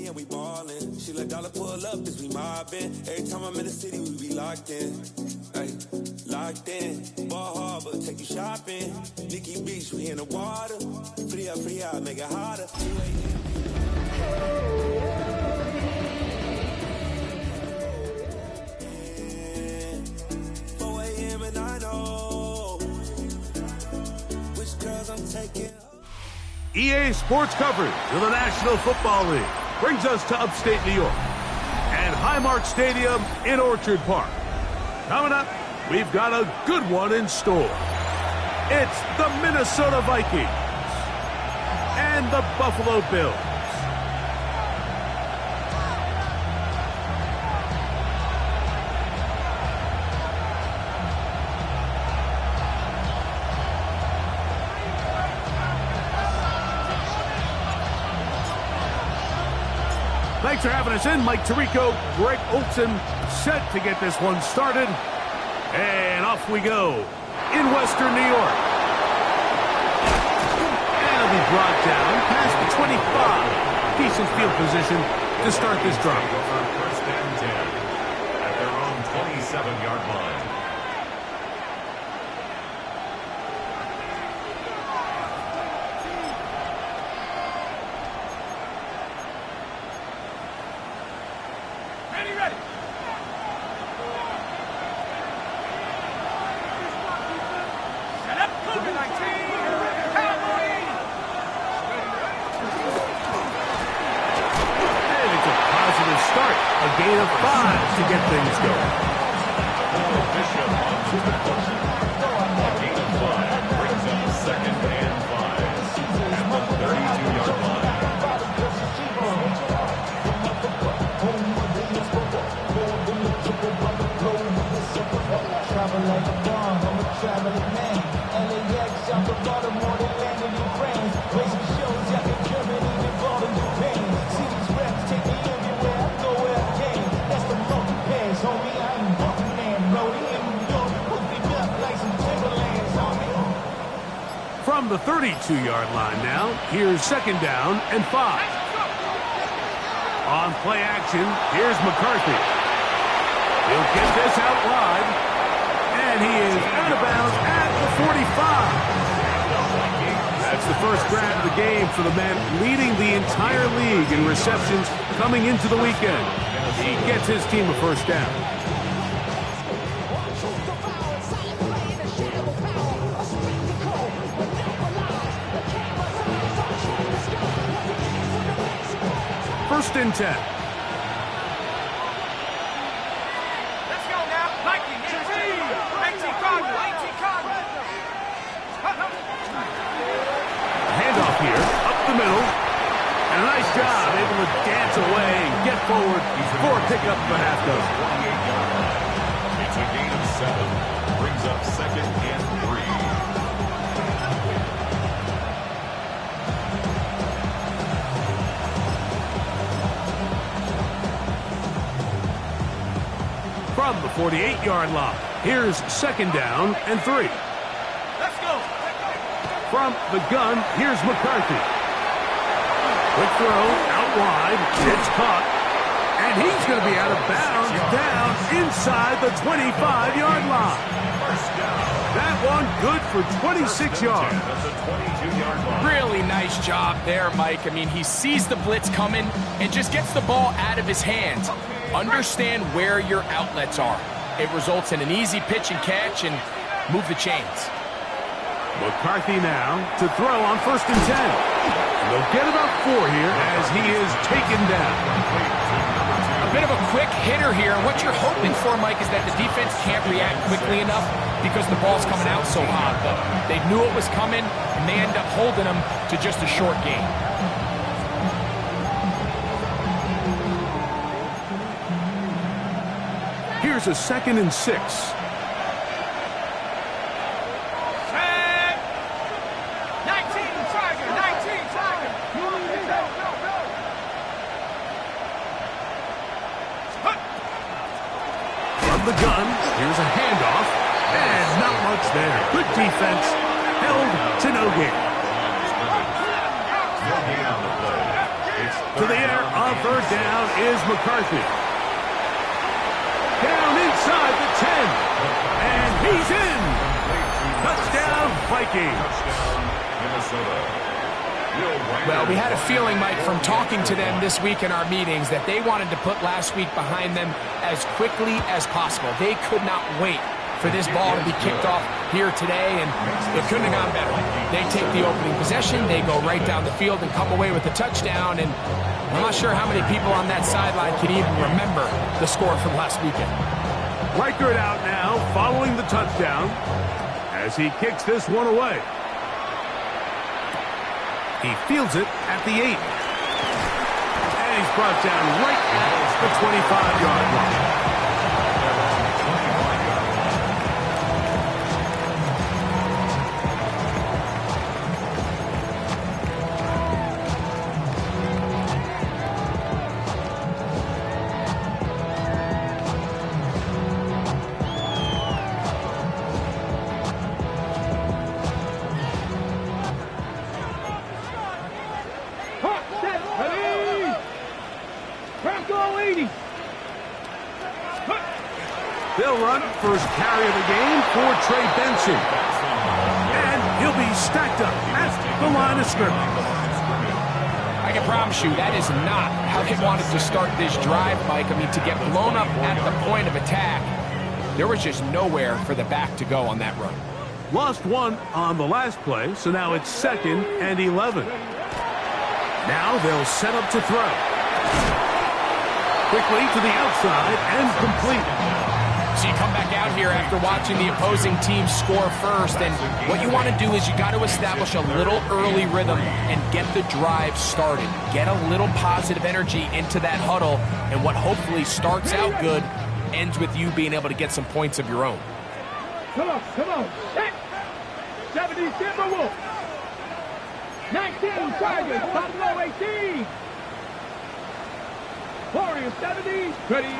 And we ballin'. She let dollar pull up as we mobbin'. Every time I'm in the city, we be locked in. Ay, locked in. Ball Harbor, take you shopping. Nikki Beach, we in the water. Free up, make it harder. 4 a.m. and I know which girls I'm taking. EA Sports coverage of the National Football League brings us to upstate New York and Highmark Stadium in Orchard Park. Coming up, we've got a good one in store. It's the Minnesota Vikings and the Buffalo Bills. Thanks for having us in. Mike Tirico, Greg Olson, set to get this one started. And off we go in Western New York. And it'll be brought down past the 25. Decent field position to start this drive. First and 10 at their own 27-yard line. Gain of 5 to get things going. Bishop on to the tackle. A gain of 5 brings up second and 5 at the 32-yard line. Travel like a bomb, I'm a traveling man. LAX, I'm the Baltimore, the land of your friends. Racing shows, I can Germany, involved in Japan. See these reps, take me everywhere, I go where I can. That's the monkey pass, homie, I ain't walking man. Brody in New York, hook me up like some Timberlands, homie. From the 32-yard line now, here's second down and 5. On play action, here's McCarthy. He'll get this out wide. And he is out of bounds at the 45. That's the first grab of the game for the man leading the entire league in receptions coming into the weekend. He gets his team a first down. First and 10. Handoff here, up the middle. And a nice job, able to dance away and get forward for a pickup of a half dozen. It's a gain of 7. Brings up second and 3. From the 48-yard line, here's second down and 3. Let's go. From the gun, here's McCarthy. Quick throw, out wide, it's caught, and he's going to be out of bounds down inside the 25-yard line. That one good for 26 yards. Really nice job there, Mike. I mean, he sees the blitz coming and just gets the ball out of his hands. Understand where your outlets are. It results in an easy pitch and catch and move the chains. McCarthy now to throw on first and 10. They'll get about 4 here as he is taken down. A bit of a quick hitter here, and what you're hoping for, Mike, is that the defense can't react quickly enough because the ball's coming out so hot. But they knew it was coming, and they end up holding him to just a short gain. Here's a second and 6. the gun. Here's a handoff. And not much there. Good defense. Held to no gain. To the air on third down is McCarthy. Down inside the 10. And he's in. Touchdown, Vikings. Well, we had a feeling, Mike, from talking to them this week in our meetings that they wanted to put last week behind them as quickly as possible. They could not wait for this ball to be kicked off here today, and it couldn't have gone better. They take the opening possession, they go right down the field and come away with a touchdown, and I'm not sure how many people on that sideline can even remember the score from last weekend. Reichert out now following the touchdown as he kicks this one away. He fields it at the 8. And he's brought down right at the 25-yard line. They'll run first carry of the game for Trey Benson. And he'll be stacked up at the line of scrimmage. I can promise you that is not how they wanted to start this drive, Mike. I mean, to get blown up at the point of attack, there was just nowhere for the back to go on that run. Lost one on the last play, so now it's 2nd and 11. Now they'll set up to throw. Quickly to the outside and complete. So you come back out here after watching the opposing team score first, and what you want to do is you got to establish a little early rhythm and get the drive started. Get a little positive energy into that huddle, and what hopefully starts out good ends with you being able to get some points of your own. Come on. 70 Timberwolves. 19 Tigers. Buffalo 18. Warriors 70. Ready.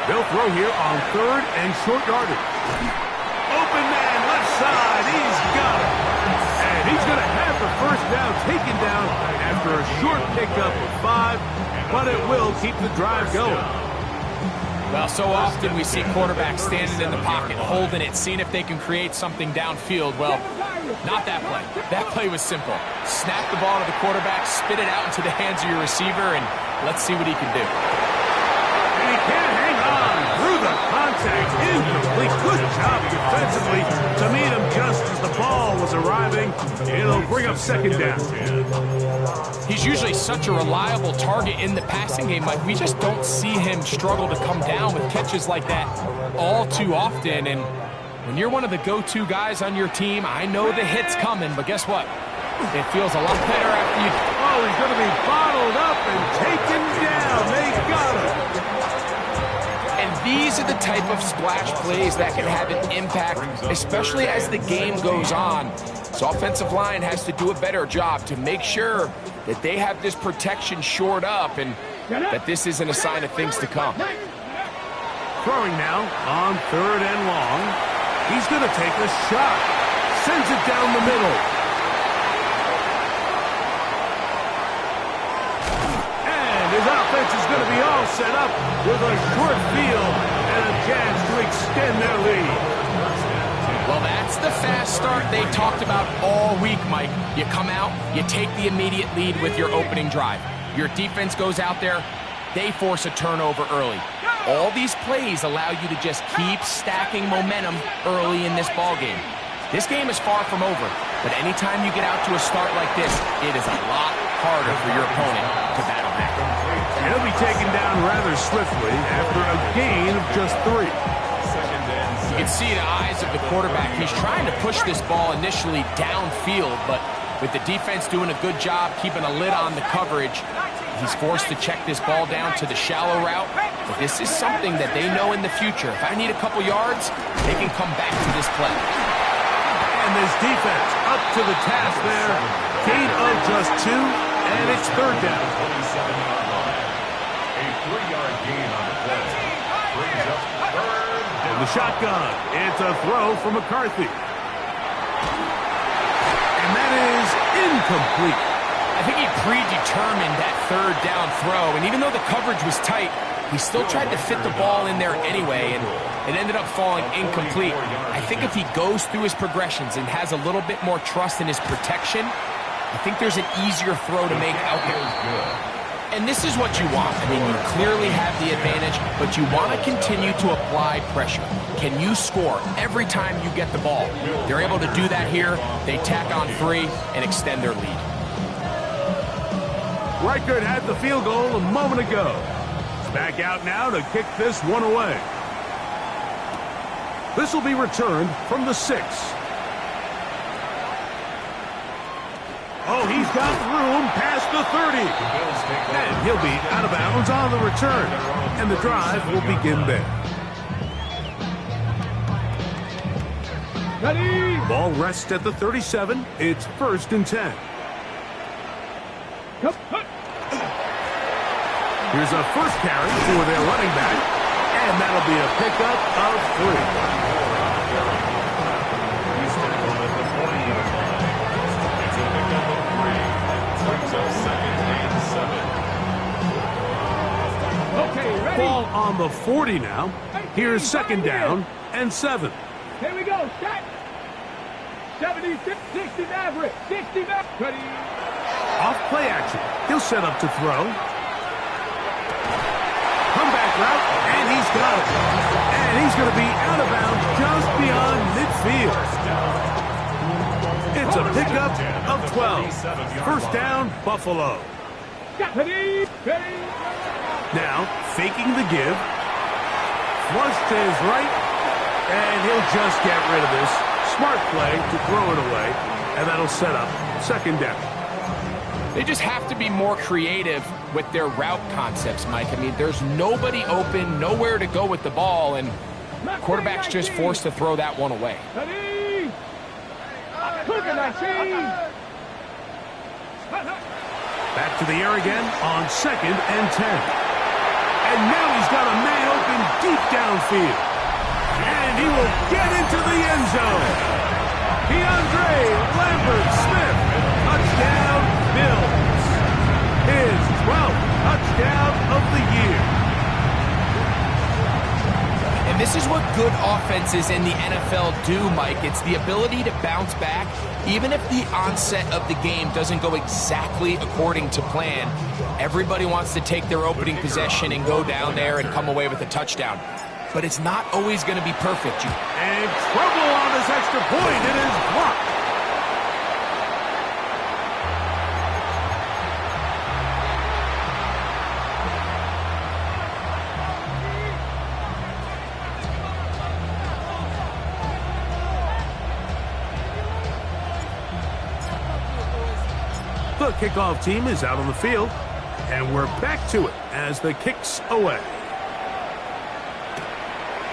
They'll throw here on 3rd and short yardage. Open man left side. He's got it. And he's going to have the first down taken down after a short pickup of 5, but it will keep the drive going. Well, so often we see quarterbacks standing in the pocket, holding it, seeing if they can create something downfield. Well, not that play. That play was simple. Snap the ball to the quarterback, spit it out into the hands of your receiver, and let's see what he can do. And he can't hang on through the contact. Incomplete. Good job defensively to meet him just as the ball was arriving. It'll bring up 2nd down. He's usually such a reliable target in the passing game. Like, we just don't see him struggle to come down with catches like that all too often. And when you're one of the go-to guys on your team, I know the hit's coming, but guess what? It feels a lot better after you... Oh, he's going to be bottled up and taken down. They got him. And these are the type of splash plays that can have an impact, especially as the game goes on. So offensive line has to do a better job to make sure that they have this protection shored up and that this isn't a sign of things to come. Throwing now on 3rd and long. He's going to take a shot. Sends it down the middle. And his offense is going to be all set up with a short field and a chance to extend their lead. Well, that's the fast start they talked about all week, Mike. You come out, you take the immediate lead with your opening drive. Your defense goes out there, they force a turnover early. All these plays allow you to just keep stacking momentum early in this ballgame. This game is far from over, but anytime you get out to a start like this, it is a lot harder for your opponent to battle back. He'll be taken down rather swiftly after a gain of just 3. You can see the eyes of the quarterback. He's trying to push this ball initially downfield, but with the defense doing a good job keeping a lid on the coverage, he's forced to check this ball down to the shallow route. But this is something that they know in the future. If I need a couple yards, they can come back to this play. And this defense up to the task there. Gain of just 2, and it's 3rd down. A 3-yard gain on the play. Brings up 3rd down. The shotgun. It's a throw for McCarthy. And that is incomplete. I think he predetermined that third down throw, and even though the coverage was tight, he still tried to fit the ball in there anyway, and it ended up falling incomplete. I think if he goes through his progressions and has a little bit more trust in his protection, I think there's an easier throw to make out there. And this is what you want. I mean, you clearly have the advantage, but you want to continue to apply pressure. Can you score every time you get the ball? They're able to do that here. They tack on 3 and extend their lead. Reichert had the field goal a moment ago. He's back out now to kick this one away. This will be returned from the 6. Oh, he's got room past the 30. And he'll be out of bounds on the return. And the drive will begin there. Ready? Ball rests at the 37. It's 1st and 10. Here's a first carry for their running back. And that'll be a pickup of 3. He's tackled at the 40-yard line. It's a pickup of 3. Brings up 2nd and 7. Okay, ready? Ball on the 40 now. Here's 2nd down and 7. Here we go. Set. 76, 60 Maverick. 60 Maverick. Ready? Off play action. He'll set up to throw. Comeback route, and he's got it. And he's going to be out of bounds just beyond midfield. It's a pickup of 12. 1st down, Buffalo. Ready? Ready? Now, faking the give. Flush to his right, and he'll just get rid of this. Smart play to throw it away, and that'll set up 2nd down. They just have to be more creative with their route concepts, Mike. I mean, there's nobody open, nowhere to go with the ball, and quarterback's just forced to throw that one away. Ready? Quick 19. Back to the air again on 2nd and 10. And now he's got a man open deep downfield. And he will get into the end zone. DeAndre Lambert-Smith. Touchdown, Bills. His 12th touchdown of the year. And this is what good offenses in the NFL do, Mike. It's the ability to bounce back, even if the onset of the game doesn't go exactly according to plan. Everybody wants to take their opening possession and go down there and come away with a touchdown. But it's not always going to be perfect. And trouble on this extra point. It is blocked. The kickoff team is out on the field, and we're back to it as the kick's away.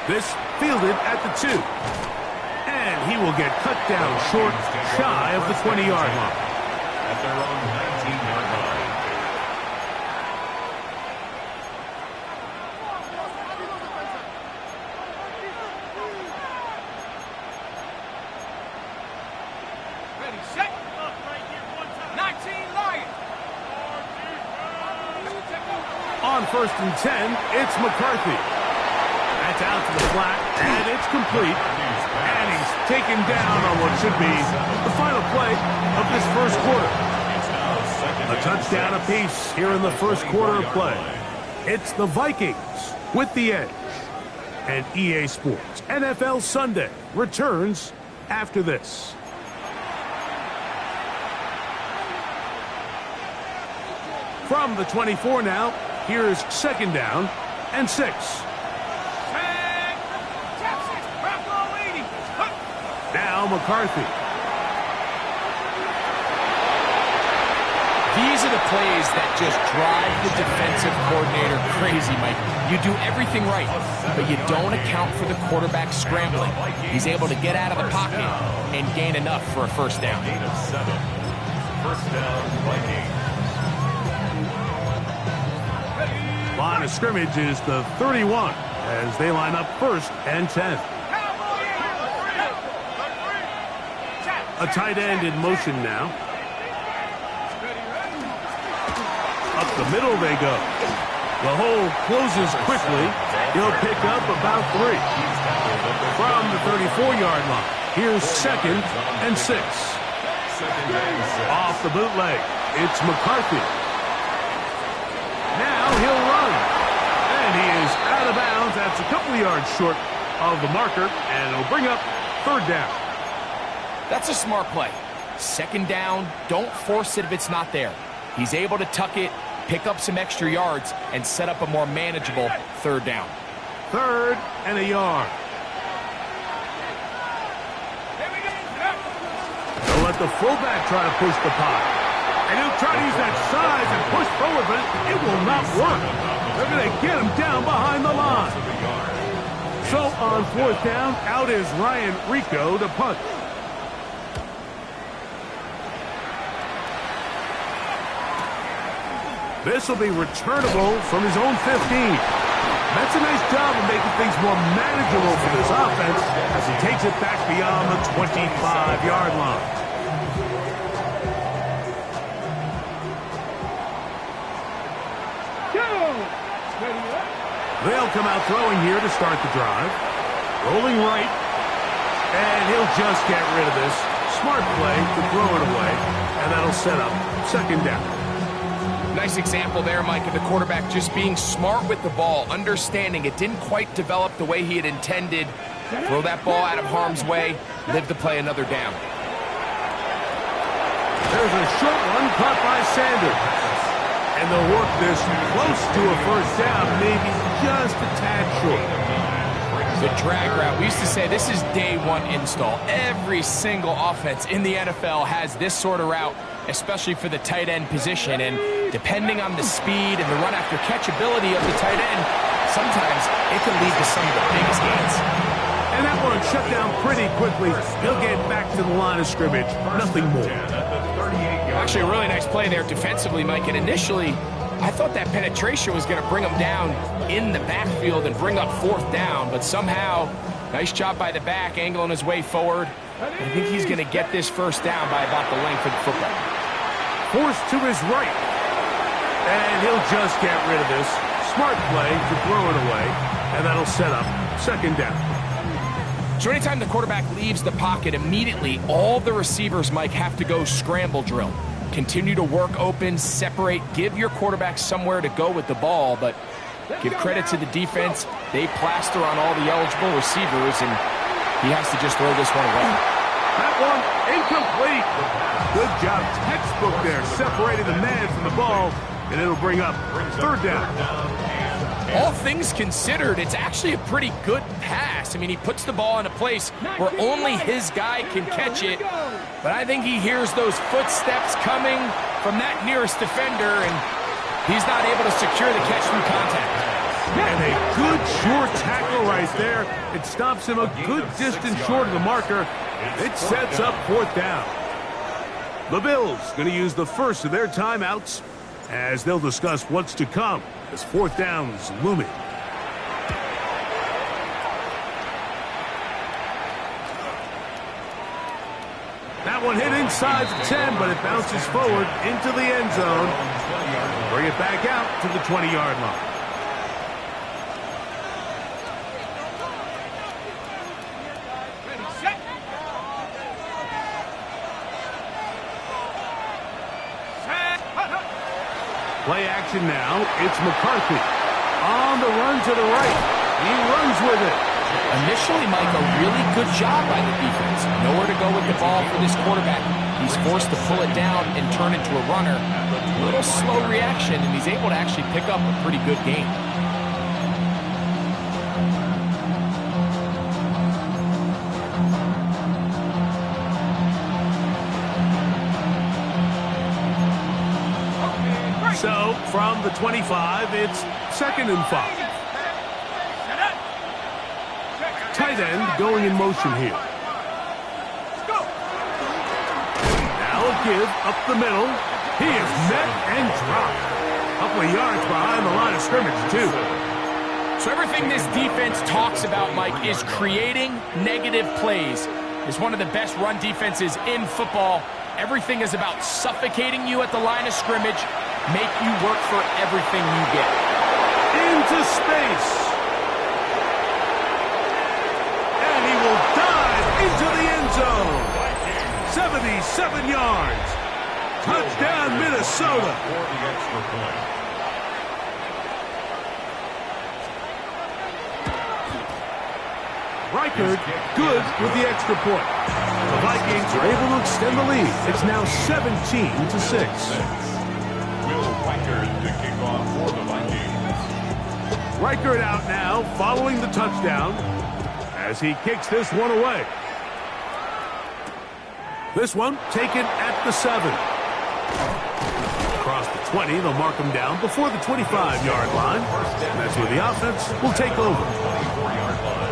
This fielded at the 2. And he will get cut down short, shy of the 20-yard line. At their own 19-yard line. Ready, set. 19 Lions. On 1st and 10, it's McCarthy. That's out to the flat, and it's complete. And he's taken down on what should be the final play of this 1st quarter. A touchdown apiece here in the 1st quarter of play. It's the Vikings with the edge. And EA Sports NFL Sunday returns after this. From the 24 now, here's 2nd down and 6. Now McCarthy. These are the plays that just drive the defensive coordinator crazy, Mike. You do everything right, but you don't account for the quarterback scrambling. He's able to get out of the pocket and gain enough for a 1st down. 8 of 7. 1st down, Vikings. Line of scrimmage is the 31. as they line up 1st and 10. A tight end in motion now. Up the middle they go. The hole closes quickly. He'll pick up about 3. From the 34-yard line, here's 2nd and 6. Off the bootleg, it's McCarthy. Now he'll run. And he is out of bounds. That's a couple of yards short of the marker, and it'll bring up 3rd down. That's a smart play. 2nd down, don't force it if it's not there. He's able to tuck it, pick up some extra yards, and set up a more manageable 3rd down. 3rd and a yard. They'll let the fullback try to push the pot. And he'll try to use that size and push forward, but it will not work. They're going to get him down behind the line. So on 4th down, out is Ryan Rico to punt. This will be returnable from his own 15. That's a nice job of making things more manageable for this offense as he takes it back beyond the 25-yard line. They'll come out throwing here to start the drive. Rolling right. And he'll just get rid of this. Smart play to throw it away. And that'll set up 2nd down. Nice example there, Mike, of the quarterback just being smart with the ball, understanding it didn't quite develop the way he had intended. Throw that ball out of harm's way, live to play another down. There's a short one caught by Sanders. And they'll work this close to a 1st down, maybe just a tad short. The drag route. We used to say this is day 1 install. Every single offense in the NFL has this sort of route, especially for the tight end position. And depending on the speed and the run after catch ability of the tight end, sometimes it can lead to some of the biggest gains. And that one shut down pretty quickly. He'll get back to the line of scrimmage. Nothing more. Actually, a really nice play there defensively, Mike. And initially, I thought that penetration was going to bring him down in the backfield and bring up 4th down. But somehow, nice job by the back, angling his way forward. I think he's going to get this 1st down by about the length of the football. Forced to his right. And he'll just get rid of this. Smart play to throw it away. And that'll set up 2nd down. So anytime the quarterback leaves the pocket, immediately all the receivers, Mike, have to go scramble drill. Continue to work open, separate, give your quarterback somewhere to go with the ball, but give credit to the defense. They plaster on all the eligible receivers, and he has to just throw this one away. That one incomplete. Good job, textbook there, separating the man from the ball, and it'll bring up 3rd down. All things considered, it's actually a pretty good pass. I mean, he puts the ball in a place where only his guy can catch it. But I think he hears those footsteps coming from that nearest defender, and he's not able to secure the catch through contact. And a good short tackle right there. It stops him a good distance short of the marker. It sets up 4th down. The Bills going to use the first of their timeouts as they'll discuss what's to come as 4th down's looming. That one hit inside the 10, but it bounces forward into the end zone. Bring it back out to the 20-yard line. Play action now. It's McCarthy. On the run to the right. He runs with it. Initially, Mike, a really good job by the defense. Nowhere to go with the ball for this quarterback. He's forced to pull it down and turn into a runner. A little slow reaction, and he's able to actually pick up a pretty good game. So, from the 25, it's 2nd and 5. Tight end going in motion here. Now a give up the middle. He is met and dropped. A couple of yards behind the line of scrimmage, too. So everything this defense talks about, Mike, is creating negative plays. It's one of the best run defenses in football. Everything is about suffocating you at the line of scrimmage, make you work for everything you get. Into space. And he will dive into the end zone. 77 yards. Touchdown, Minnesota. For the extra point. Reichard, good with the extra point. The Vikings are able to extend the lead. It's now 17-6. Will Reichard to kick off for the Vikings. Reichard out now, following the touchdown, as he kicks this one away. This one taken at the 7. Across the 20, they'll mark him down before the 25-yard line. And that's where the offense will take over. 24-yard line.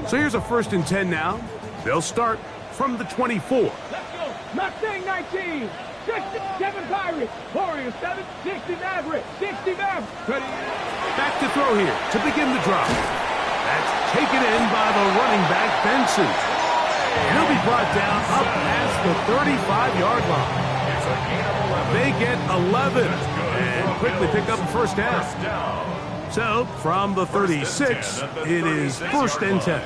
So here's a 1st and 10 now. They'll start from the 24. Let's go. Mustang 19. 67 Pirates. Warriors 7. 60 Mavericks. 60 Mavericks. Ready? Back to throw here to begin the drive. That's taken in by the running back, Benson. He'll be brought down up past the 35-yard line. It's a gain of 11. They get 11 and quickly pick up a first down. So from the 36, it is 1st and 10.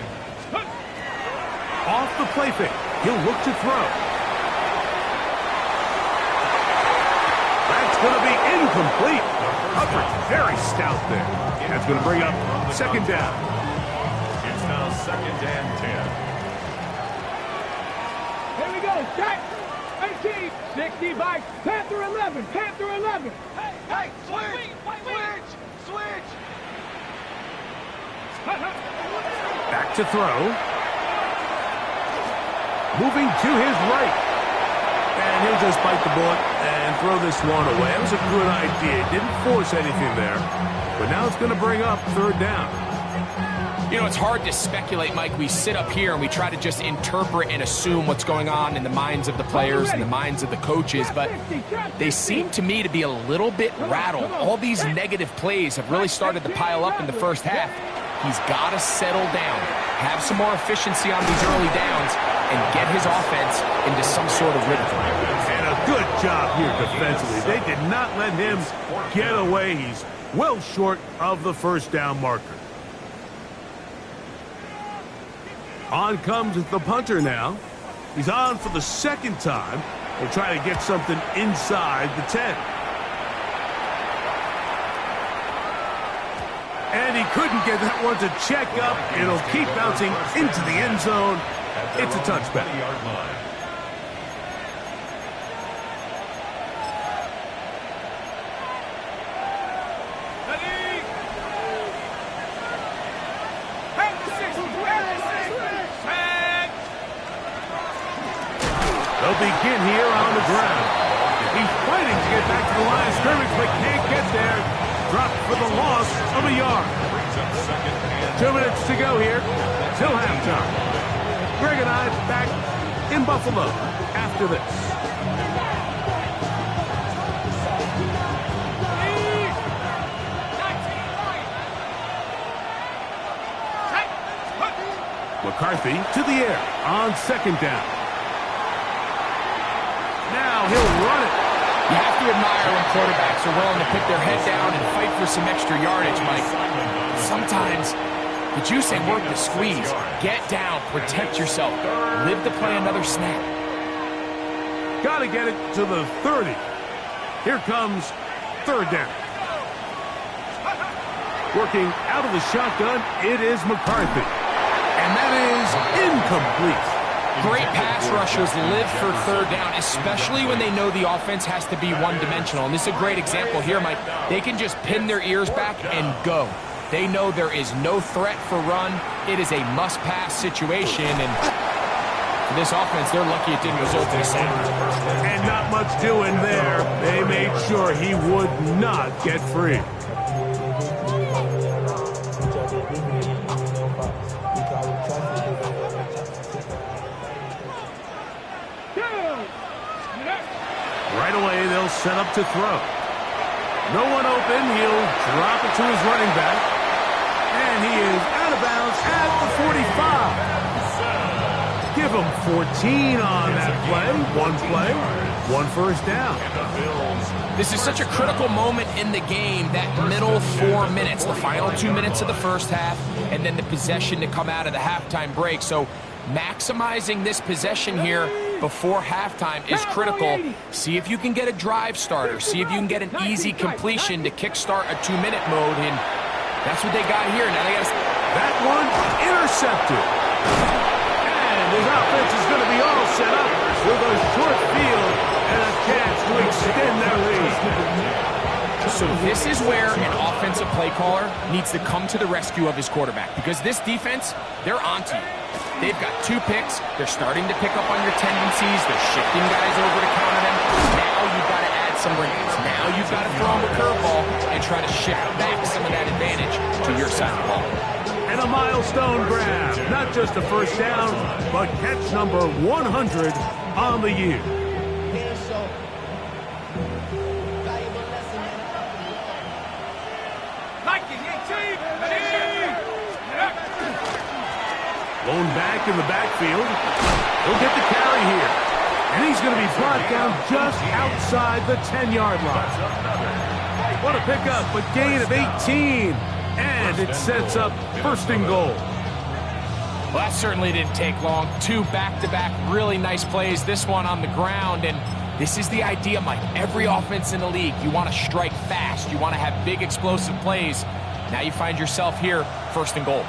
Off the play fake, he'll look to throw. That's going to be incomplete. Coverage very stout there. That's going to bring up 2nd down. It's now 2nd and 10. Here we go. Check. 18. 60 by Panther 11. Panther 11. Hey, switch. Back to throw. Moving to his right. And he'll just bite the bullet and throw this one away. That was a good idea. Didn't force anything there. But now it's going to bring up 3rd down. You know, it's hard to speculate, Mike. We sit up here and we try to just interpret and assume what's going on in the minds of the players and the minds of the coaches, but they seem to me to be a little bit rattled. All these negative plays have really started to pile up in the first half. He's got to settle down, have some more efficiency on these early downs, and get his offense into some sort of rhythm. And a good job here defensively. They did not let him get away. He's well short of the 1st down marker. On comes the punter now. He's on for the 2nd time. He'll try to get something inside the 10. And he couldn't get that one to check up. It'll keep bouncing into the end zone. It's a touchback. They'll begin here on the ground. He's fighting to get back to the line of scrimmage, but can't get there. Dropped for the loss of a yard. 2 minutes to go here till halftime. Greg and I back in Buffalo after this. McCarthy to the air on 2nd down. Now he'll run it. You have to admire when quarterbacks are willing to put their head down and fight for some extra yardage, Mike. Sometimes the juice ain't worth the squeeze. Get down, protect yourself, live to play another snap. Got to get it to the 30. Here comes 3rd down. Working out of the shotgun, it is McCarthy. And that is incomplete. Great pass rushers live for 3rd down, especially when they know the offense has to be one-dimensional. And this is a great example here, Mike. They can just pin their ears back and go. They know there is no threat for run. It is a must-pass situation. And This offense, they're lucky it didn't result in a sack. And not much doing there. They made sure he would not get free. Right away, they'll set up to throw. No one open. He'll drop it to his running back. And he is out of bounds at the 45. Give him 14 on that play, one first down. This is such a critical moment in the game, that middle 4 minutes, the final 2 minutes of the first half, and then the possession to come out of the halftime break. So maximizing this possession here before halftime is critical. See if you can get a drive starter. See if you can get an easy completion to kickstart a 2-minute mode, and that's what they got here. Now they got that one intercepted. And his offense is going to be all set up with a short field and a chance to extend their lead. So this is where an offensive play caller needs to come to the rescue of his quarterback, because this defense, they're onto you. They've got 2 picks. They're starting to pick up on your tendencies. They're shifting guys over to counter them. Now you've got to add some rings. Now you've got to throw them a curveball and try to shift back some of that advantage to your side of the ball. And a milestone grab. Not just a first down, but catch number 100 on the year. Blown back in the backfield. He'll get the carry here. And he's going to be brought down just outside the 10-yard line. What a pickup, a gain of 18. And it sets up first and goal. Well, that certainly didn't take long. 2 back-to-back really nice plays. This one on the ground. And this is the idea, Mike. Every offense in the league, you want to strike fast. You want to have big, explosive plays. Now you find yourself here, first and goal.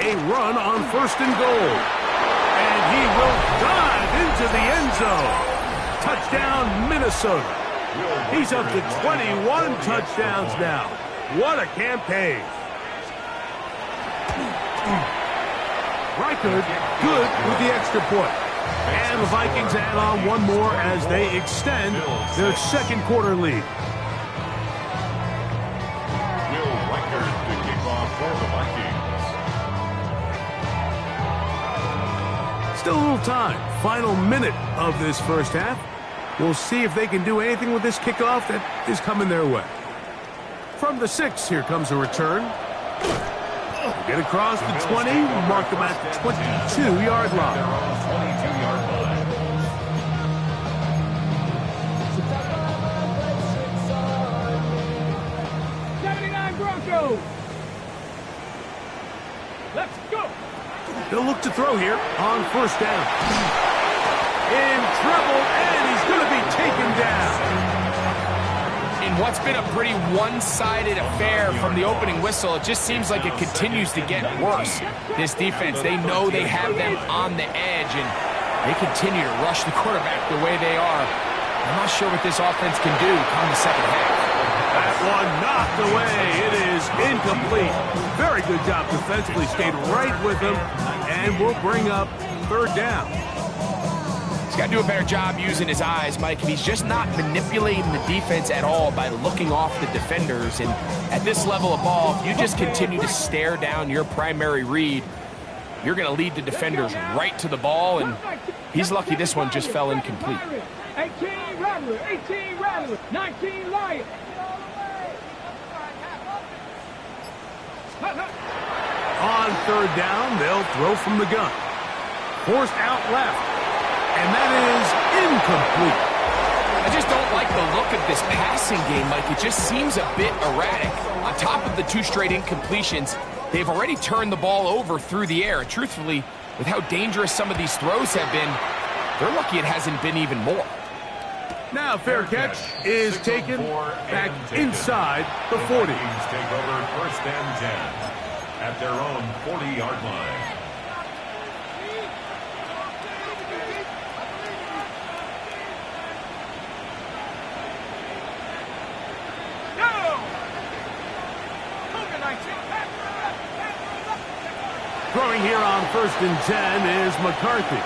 A run on first and goal. And he will dive into the end zone. Touchdown, Minnesota. He's up to 21 touchdowns now. What a campaign. Reichard good with the extra point. And the Vikings add on one more as they extend their second quarter lead. Will Reichard to kick off for the Vikings. Still a little time. Final minute of this first half. We'll see if they can do anything with this kickoff that is coming their way. From the 6, here comes a return. Get across the 20, mark them at the 22-yard line. 22-yard line. Broncos. Let's go. They'll look to throw here on first down. In trouble, and he's going to be taken down. In what's been a pretty one-sided affair from the opening whistle, it just seems like it continues to get worse. This defense, they know they have them on the edge, and they continue to rush the quarterback the way they are. I'm not sure what this offense can do come the second half. That one knocked away. It is incomplete. Very good job defensively. Stayed right with him, and will bring up third down. He's got to do a better job using his eyes, Mike. He's just not manipulating the defense at all by looking off the defenders. And at this level of ball, if you just continue to stare down your primary read, you're going to lead the defenders right to the ball, and he's lucky this one just fell incomplete. 18 Rattler, 18 Rattler, 19 Lion. On third down, they'll throw from the gun. Forced out left. And that is incomplete. I just don't like the look of this passing game, Mike. It just seems a bit erratic. On top of the 2 straight incompletions, they've already turned the ball over through the air. And truthfully, with how dangerous some of these throws have been, they're lucky it hasn't been even more. Now fair catch is taken back inside the 40. Take over first and 10 at their own 40-yard line. Throwing here on 1st and 10 is McCarthy.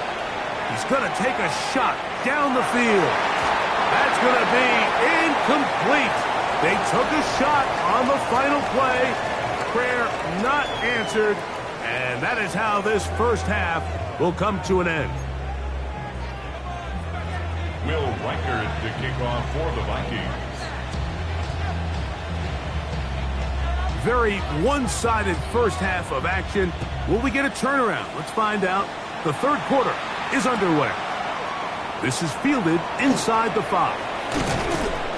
He's going to take a shot down the field. That's going to be incomplete. They took a shot on the final play. Prayer not answered. And that is how this first half will come to an end. Will Reichert to kick off for the Vikings. Very one-sided first half of action. Will we get a turnaround? Let's find out. The third quarter is underway. This is fielded inside the 5.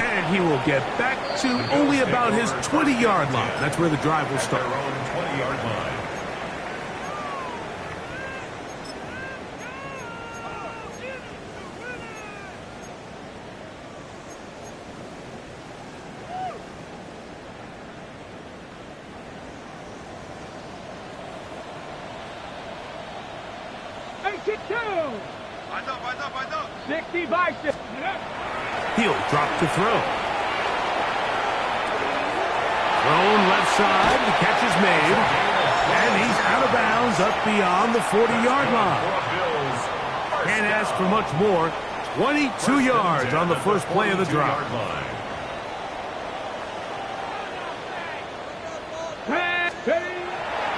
And he will get back to only about his 20-yard line. That's where the drive will start. 20-yard line. Eyes up. 60 by 6. He'll drop to throw. Thrown left side. The catch is made. And he's out of bounds up beyond the 40-yard line. Can't ask for much more. 22 yards on the first play of the drive.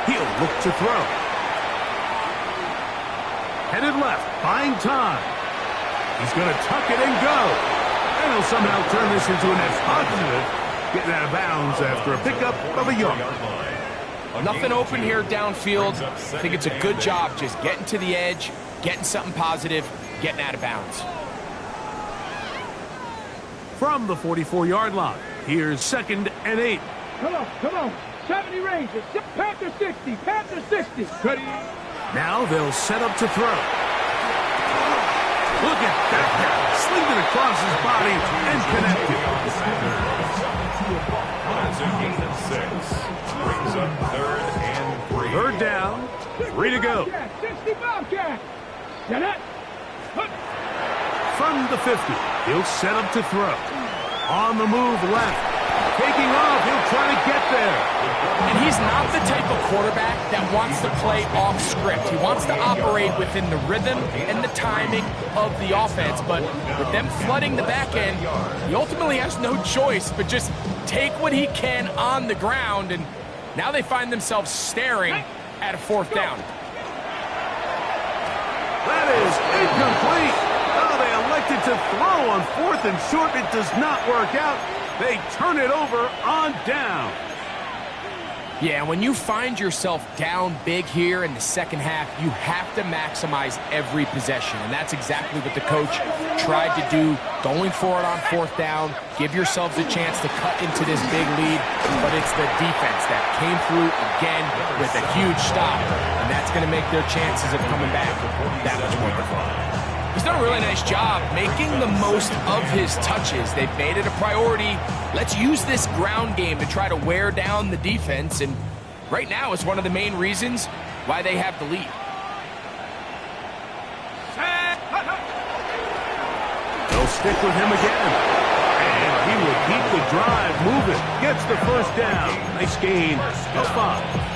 He'll look to throw. Headed left, buying time. He's going to tuck it and go. And he'll somehow turn this into a net positive, getting out of bounds after a pickup of a yard. Nothing open here downfield. I think it's a good job just getting to the edge, getting something positive, getting out of bounds. From the 44-yard line, here's 2nd and 8. Come on. 70 Rangers. Panther 60. Ready. Now they'll set up to throw. Look at that guy. Slinged it across his body and connected. That's a gain of 6. Brings up 3rd and 3. Third down. 3 to go. 60 Bobcat. Get it. From the 50, he'll set up to throw. On the move left. Taking off, he'll try to get there. And he's not the type of quarterback that wants to play off script. He wants to operate within the rhythm and the timing of the offense. But with them flooding the back end, he ultimately has no choice but just take what he can on the ground. And now they find themselves staring at a 4th down. That is incomplete. Oh, they elected to throw on 4th and short. It does not work out. They turn it over on down. Yeah, when you find yourself down big here in the second half, you have to maximize every possession. And that's exactly what the coach tried to do, going for it on 4th down. Give yourselves a chance to cut into this big lead. But it's the defense that came through again with a huge stop. And that's going to make their chances of coming back that much more difficult. He's done a really nice job making the most of his touches. They've made it a priority. Let's use this ground game to try to wear down the defense. And right now it's one of the main reasons why they have the lead. They'll stick with him again. And he will keep the drive moving. Gets the first down. Nice gain of 5.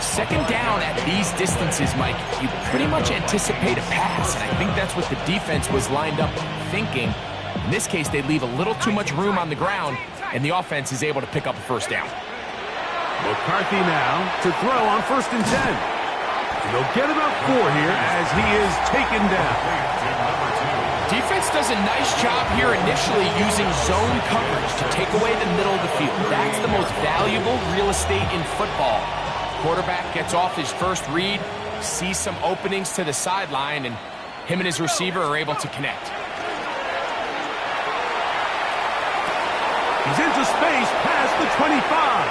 Second down at these distances, Mike, you pretty much anticipate a pass, and I think that's what the defense was lined up thinking. In this case, they leave a little too much room on the ground, and the offense is able to pick up a first down. McCarthy now to throw on 1st and 10. And they'll get about 4 here as he is taken down. Defense does a nice job here initially using zone coverage to take away the middle of the field. That's the most valuable real estate in football. Quarterback gets off his first read, sees some openings to the sideline, and him and his receiver are able to connect. He's into space past the 25.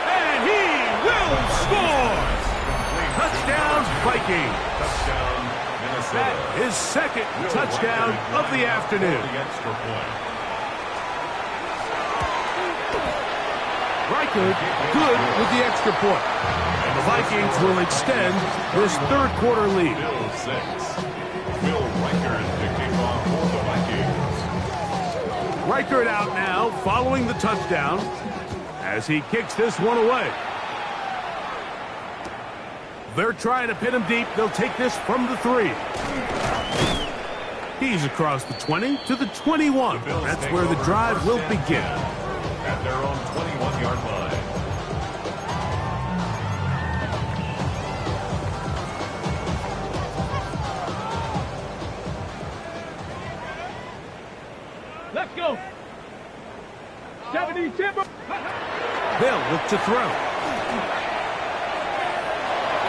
And he will score! Touchdown, Vikings. Touchdown, Minnesota. That is 2nd touchdown of the afternoon. The extra point. Reichert good with the extra point. And the Vikings will extend this 3rd quarter lead. Bill 6. Will Reichert to kick off for the Vikings. Reichert out now following the touchdown. as he kicks this one away. They're trying to pin him deep. They'll take this from the 3. He's across the 20 to the 21. That's where the drive will begin. At their own 21-yard line. Let's go. 70 Timber. They'll look to throw.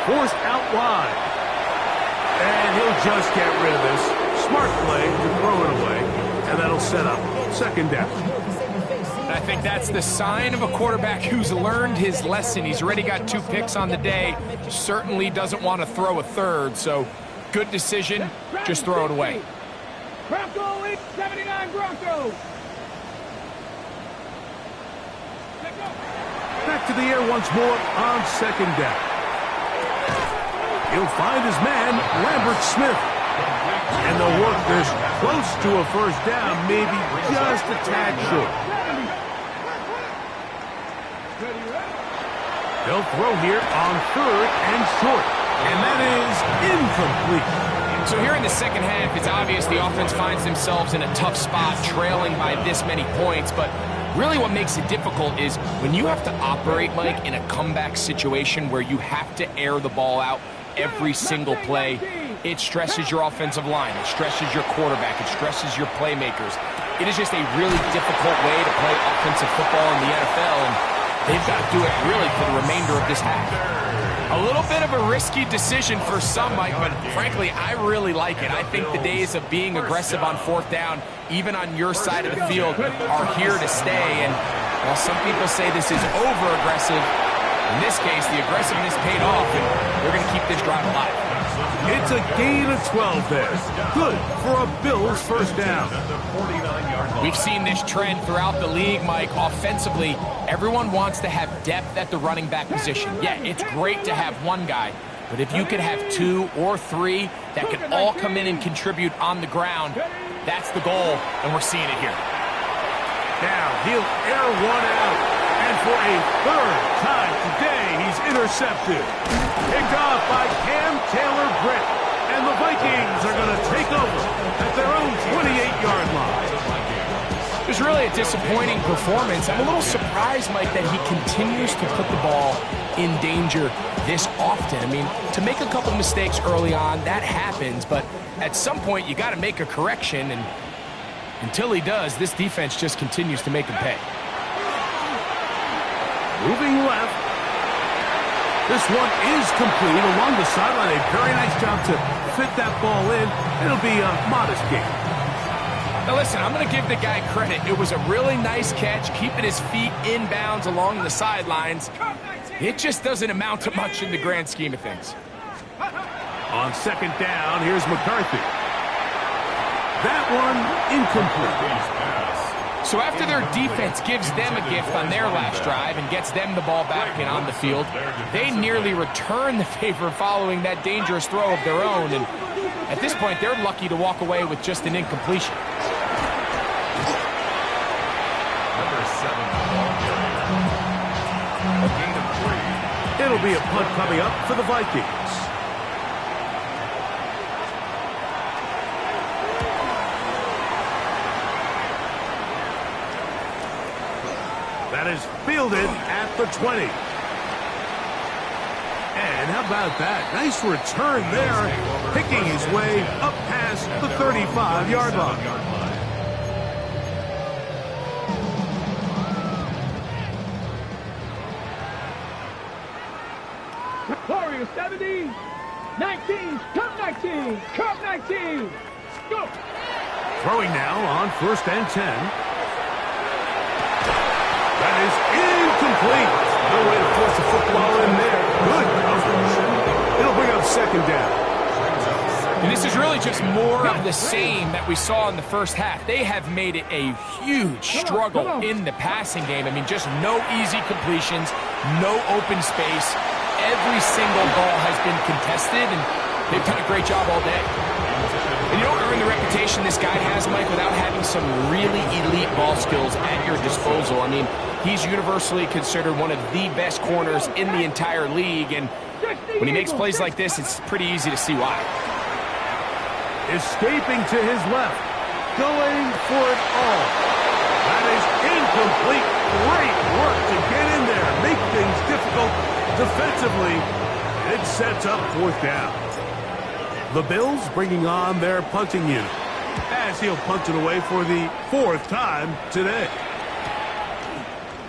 Forced out wide. And he'll just get rid of this. Smart play to throw it away. And that'll set up second down. I think that's the sign of a quarterback who's learned his lesson. He's already got 2 picks on the day. Certainly doesn't want to throw a third. So good decision. Just throw it away. Bronco 79 Broncos. Back to the air once more on second down. He'll find his man, Lambert Smith. And they'll work this close to a first down, maybe just a tad short. They'll throw here on third and short. And that is incomplete. So here in the second half, it's obvious the offense finds themselves in a tough spot, trailing by this many points. But really what makes it difficult is when you have to operate, Mike, in a comeback situation where you have to air the ball out every single play, it stresses your offensive line, it stresses your quarterback, it stresses your playmakers. It is just a really difficult way to play offensive football in the NFL, and they've got to do it really for the remainder of this half. A little bit of a risky decision for some, Mike, but frankly, I really like it. I think the days of being aggressive on fourth down, even on your side of the field, are here to stay. And while some people say this is over-aggressive, in this case, the aggressiveness paid off, and they're going to keep this drive alive. It's a gain of 12 there. Good for a Bills first down. We've seen this trend throughout the league, Mike. Offensively, everyone wants to have depth at the running back position. Yeah, it's great to have one guy, but if you could have 2 or 3 that could all come in and contribute on the ground, that's the goal, and we're seeing it here. Now he'll air one out, and for a third time today, he's intercepted. Picked off by Cam Taylor-Britt, and the Vikings are going to take over at their own 28-yard line. It was really a disappointing performance. I'm a little surprised, Mike, that he continues to put the ball in danger this often. I mean, to make a couple mistakes early on, that happens, but at some point you got to make a correction, and until he does, this defense just continues to make him pay. Moving left. This one is complete along the sideline. A very nice job to fit that ball in. It'll be a modest gain. Now listen, I'm going to give the guy credit. It was a really nice catch, keeping his feet inbounds along the sidelines. It just doesn't amount to much in the grand scheme of things. On second down, here's McCarthy. That one incomplete. So after their defense gives them a gift on their last drive and gets them the ball back and on the field, they nearly return the favor following that dangerous throw of their own. And at this point, they're lucky to walk away with just an incompletion. It'll be a punt coming up for the Vikings. That is fielded at the 20. And how about that? Nice return there, picking his way up past the 35-yard line. Warriors 70, 19, Cup 19, Cup 19, go! Throwing now on 1st and 10. That is incomplete. No way to force the football in there. Good coverage. It'll bring up second down. And this is really just more of the same that we saw in the first half. They have made it a huge struggle in the passing game. I mean, just no easy completions, no open space. Every single ball has been contested, and they've done a great job all day. And you don't earn the reputation reputation this guy has, Mike, without having some really elite ball skills at your disposal. I mean, he's universally considered one of the best corners in the entire league, and when he makes plays like this, it's pretty easy to see why. Escaping to his left, going for it all. That is incomplete. Great work to get in there, make things difficult defensively. It sets up 4th down. The Bills bringing on their punting unit as he'll punt it away for the 4th time today.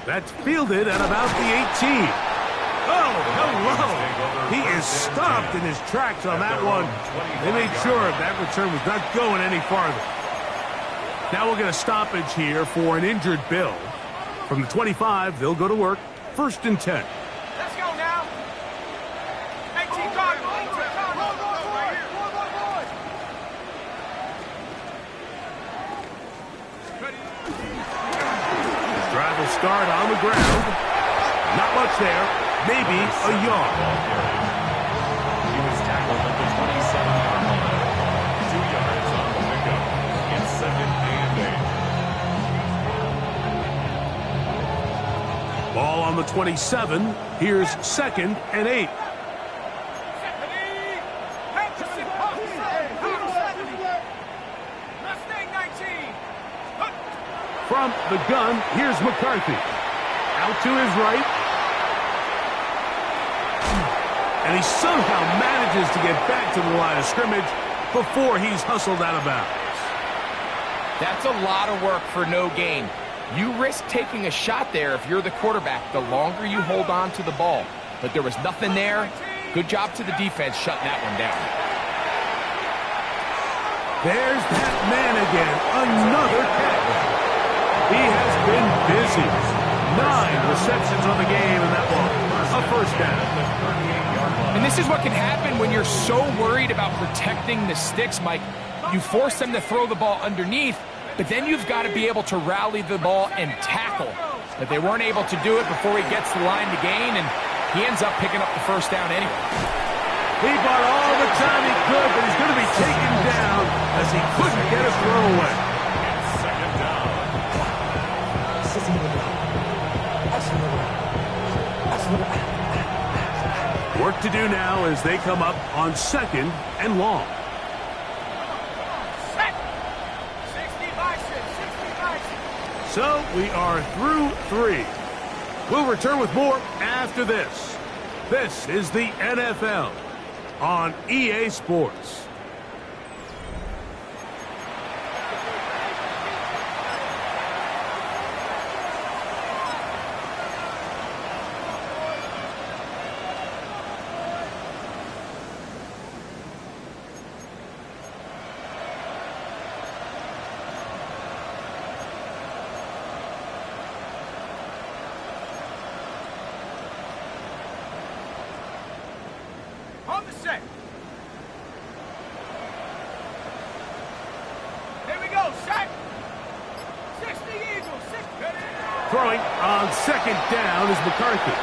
That's fielded at about the 18. Oh, hello. He is stopped in his tracks on that one. They made sure that return was not going any farther. Now we'll get a stoppage here for an injured Bill. From the 25, they'll go to work. 1st and 10. Let's go now. 18 guard. Drive will start on the ground. Not much there. Maybe a yard. He was tackled at the 27-yard line. 2 yards on the pickup. It's 2nd and 8. Ball on the 27. Here's 2nd and 8. From the gun, here's McCarthy. Out to his right. And he somehow manages to get back to the line of scrimmage before he's hustled out of bounds. That's a lot of work for no gain. You risk taking a shot there if you're the quarterback the longer you hold on to the ball. But there was nothing there. Good job to the defense shutting that one down. There's that man again. Another catch. He has been busy. 9 receptions on the game in that ball. A 1st down. And this is what can happen when you're so worried about protecting the sticks, Mike. You force them to throw the ball underneath, but then you've got to be able to rally the ball and tackle. But they weren't able to do it before he gets the line to gain, and he ends up picking up the 1st down anyway. He bought all the time he could, but he's going to be taken down as he couldn't get a throw away. It's 2nd down. Work to do now as they come up on 2nd and long. 60 So we are through 3. We'll return with more after this. This is the NFL on EA Sports. On the set. Here we go, set. 60 Eagles, 60. Throwing on 2nd down is McCarthy.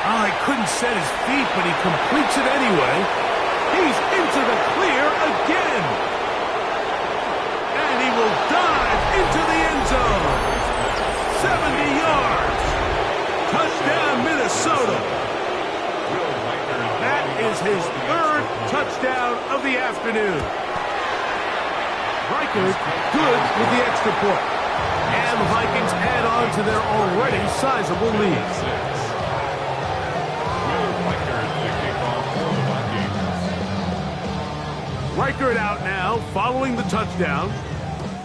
Oh, he couldn't set his feet, but he completes it anyway. He's into the clear again. And he will dive into the end zone. 70 yards. Touchdown, Minnesota. That is his 3rd touchdown of the afternoon. Reichert good with the extra point. And the Vikings add on to their already sizable lead. Reichert out now following the touchdown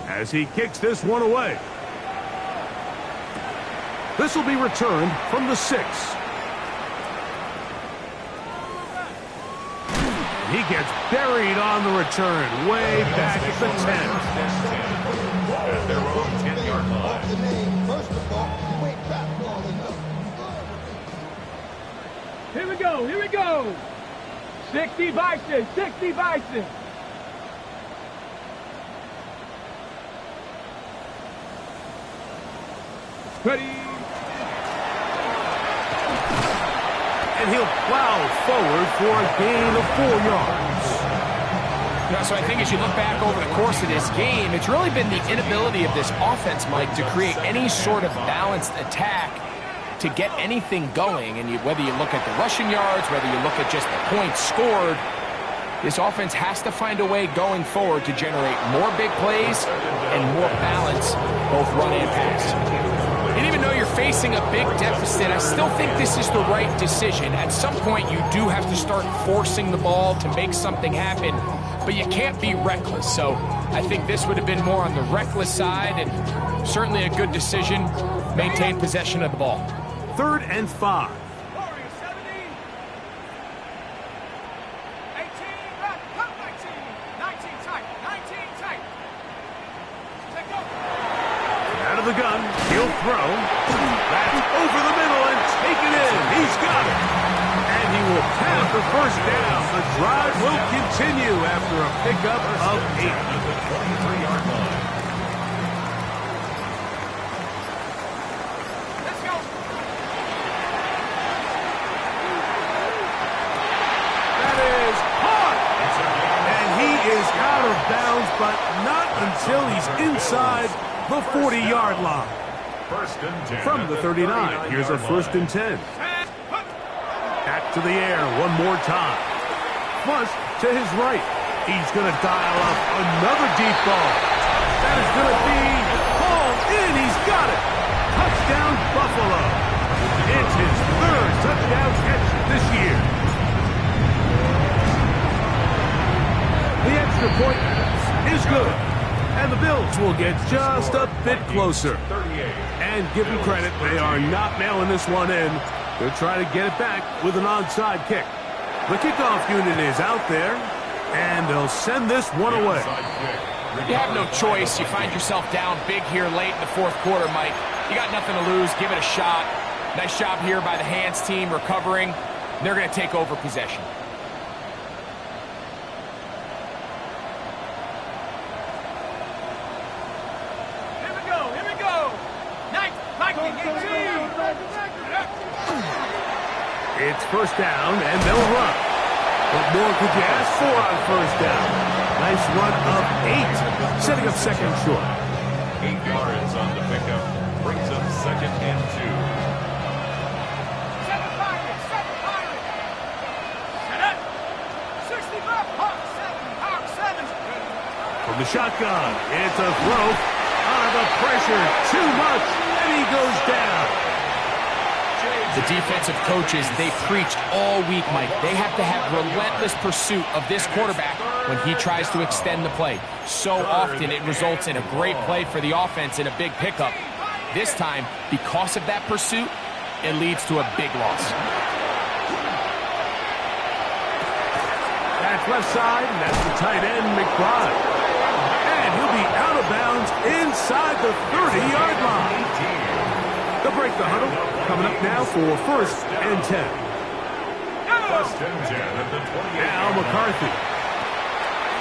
as he kicks this one away. This will be returned from the 6. He gets buried on the return, way back at the 10. At their own 10-yard line. Here we go, here we go. 60 Bison, 60 Bison. Ready. And he'll plow forward for a gain of 4 yards. So I think as you look back over the course of this game, it's really been the inability of this offense, Mike, to create any sort of balanced attack to get anything going. And whether you look at the rushing yards, whether you look at just the points scored, this offense has to find a way going forward to generate more big plays and more balance, both run and pass. And even though you're facing a big deficit, I still think this is the right decision. At some point, you do have to start forcing the ball to make something happen, but you can't be reckless. So I think this would have been more on the reckless side, and certainly a good decision. Maintain possession of the ball. 3rd and 5. Out of the gun, he'll throw. That's over the middle and take it in. He's got it. And he will have the first down. The drive will continue after a pickup of 8. At the 23-yard line. Let's go. That is hard. And he is out of bounds, but not until he's inside the 40-yard line. First and 10. From the 39, here's a 1st and 10. Back to the air one more time. Flush to his right. He's going to dial up another deep ball. That is going to be hauled in. He's got it. Touchdown, Buffalo. It's his 3rd touchdown catch this year. The extra point is good. And the Bills will get just a bit closer. And give them credit, they are not mailing this one in. They'll try to get it back with an onside kick. The kickoff unit is out there, and they'll send this one away. You have no choice. You find yourself down big here late in the 4th quarter, Mike. You got nothing to lose. Give it a shot. Nice job here by the hands team recovering. They're going to take over possession. It's 1st down, and they'll run. What more could you ask for on 1st down? Nice run of 8, setting up 2nd short. 8 yards on the pickup. Brings up 2nd and 2. From the shotgun, it's a throw. The pressure, too much, and he goes down. The defensive coaches, they preached all week, Mike. They have to have relentless pursuit of this quarterback when he tries to extend the play. So often it results in a great play for the offense and a big pickup. This time, because of that pursuit, it leads to a big loss. That's left side, and that's the tight end, McBride. And he'll be out of bounds inside the 30-yard line. They'll break the huddle. Coming up now for 1st and 10. 1st and 10 at the 28. Now McCarthy.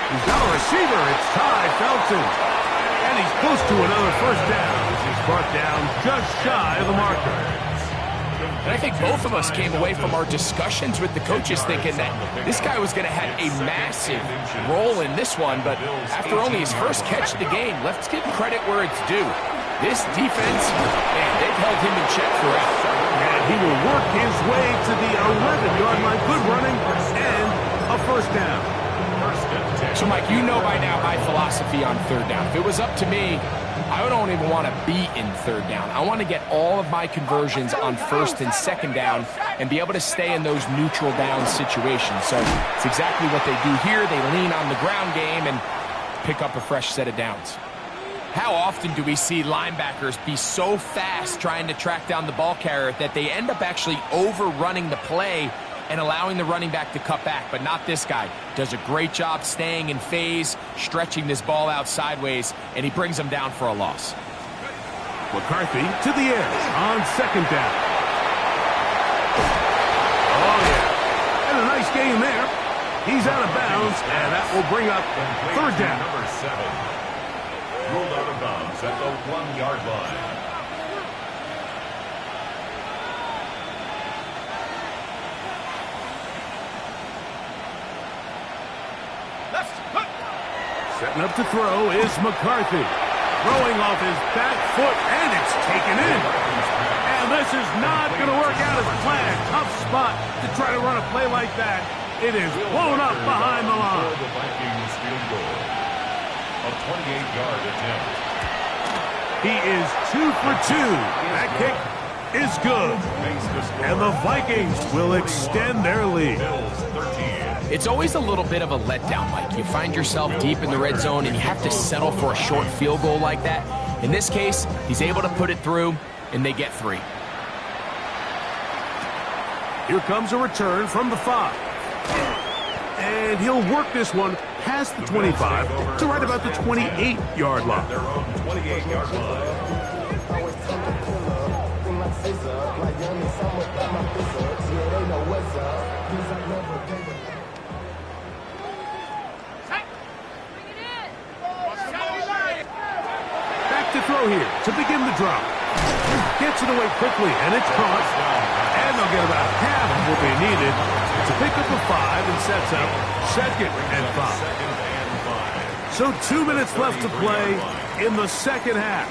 He's got a receiver. It's Ty Felton. And he's close to another 1st down. He's brought down just shy of the marker. And I think both of us came away from our discussions with the coaches thinking that this guy was going to have a massive role in this one, but after only his 1st catch of the game, let's give credit where it's due. This defense, man, they've held him in check throughout. And he will work his way to the 11-yard line. Good running and a 1st down. So, Mike, you know by now my philosophy on 3rd down. If it was up to me, I don't even want to be in 3rd down. I want to get all of my conversions on 1st and 2nd down and be able to stay in those neutral down situations. So it's exactly what they do here. They lean on the ground game and pick up a fresh set of downs. How often do we see linebackers be so fast trying to track down the ball carrier that they end up actually overrunning the play and allowing the running back to cut back? But not this guy. Does a great job staying in phase, stretching this ball out sideways, and he brings them down for a loss. McCarthy to the air on 2nd down. Oh, yeah. And a nice game there. He's out of bounds, and that will bring up 3rd down. Number 7. Ruled out of bounds at the 1-yard line. Let's Setting up to throw is McCarthy. Throwing off his back foot, and it's taken in. And this is not going to work out as planned. Tough spot to try to run a play like that. It is blown up behind the line. The Vikings field goal. A 28-yard attempt. He is 2 for 2. That kick is good. And the Vikings will extend their lead. It's always a little bit of a letdown, Mike. You find yourself deep in the red zone and you have to settle for a short field goal like that. In this case, he's able to put it through, and they get 3. Here comes a return from the 5. And he'll work this one past the 25 to right about the 28-yard line. Their own 28-yard line. Back to throw here to begin the drop. Gets it away quickly, and it's caught. And they'll get about half of what they needed to pick up a 5 and sets up 2nd and 5. So 2 minutes left to play in the second half.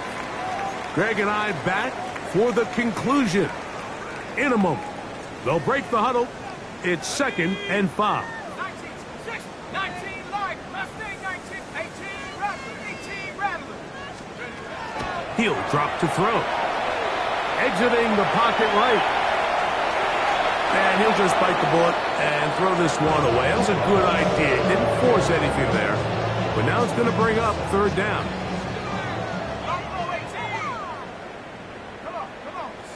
Greg and I back for the conclusion in a moment. They'll break the huddle. It's 2nd and 5. 19, 6, 19, live, Mustang, 19, 18, Rattler, 18, Rattler. He'll drop to throw. Exiting the pocket right. And he'll just bite the bullet and throw this one away. That was a good idea. Didn't force anything there. But now it's going to bring up 3rd down. Bronco 18. Come on,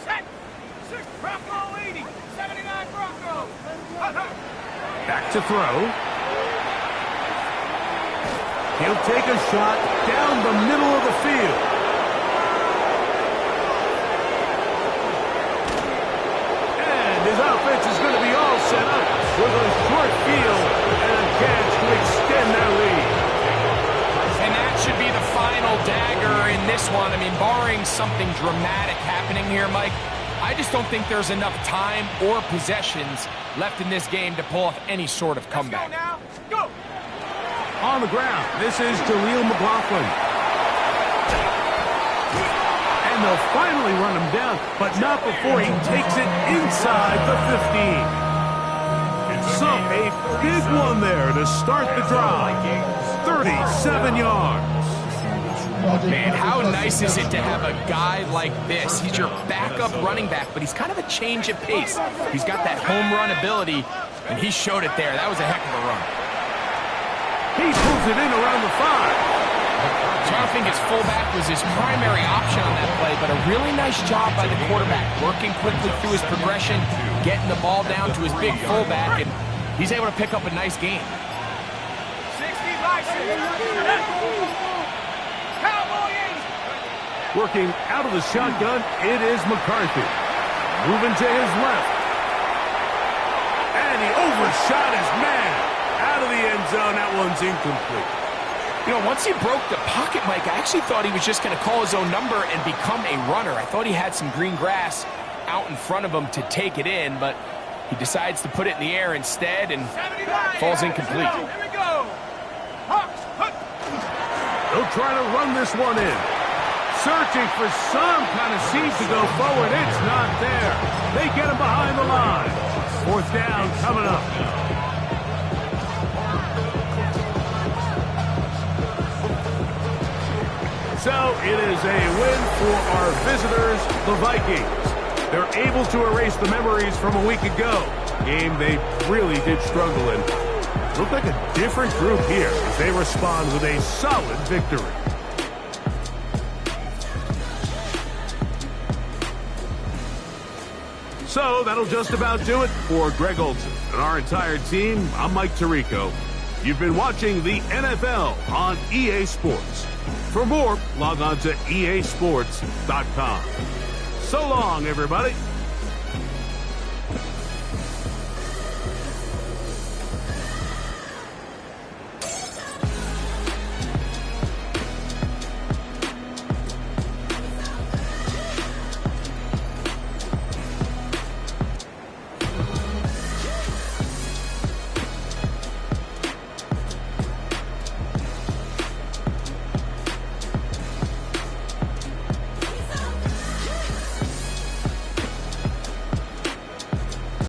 set. 6, Bronco 80, 79 Bronco. Back to throw. He'll take a shot down the middle of the field. And his offense is going to be all set up with a short field and a chance to extend their lead. And that should be the final dagger in this one. I mean, barring something dramatic happening here, Mike, I just don't think there's enough time or possessions left in this game to pull off any sort of comeback. Let's go now. Go. On the ground, this is Jaleel McLaughlin. And they'll finally run him down, but not before he takes it inside the 15. So a big one there to start the drive. 37 yards. Man, how nice is it to have a guy like this? He's your backup running back, but he's kind of a change of pace. He's got that home run ability, and he showed it there. That was a heck of a run. He pulls it in around the 5. So I don't think his fullback was his primary option on that play, but a really nice job by the quarterback, working quickly through his progression, getting the ball down to his big fullback, and he's able to pick up a nice gain. 60 license. Cowboy 80. Working out of the shotgun, it is McCarthy. Moving to his left. And he overshot his man. Out of the end zone, that one's incomplete. You know, once he broke the pocket, Mike, I actually thought he was just going to call his own number and become a runner. I thought he had some green grass out in front of him to take it in, but he decides to put it in the air instead and falls incomplete. Here we go. Hawks, hook. They'll try to run this one in. Searching for some kind of seed to go forward. It's not there. They get him behind the line. 4th down coming up. So it is a win for our visitors, the Vikings. They're able to erase the memories from a week ago. Game they really did struggle in. Look like a different group here as they respond with a solid victory. So that'll just about do it for Greg Olson and our entire team. I'm Mike Tirico. You've been watching the NFL on EA Sports. For more, log on to easports.com. So long, everybody.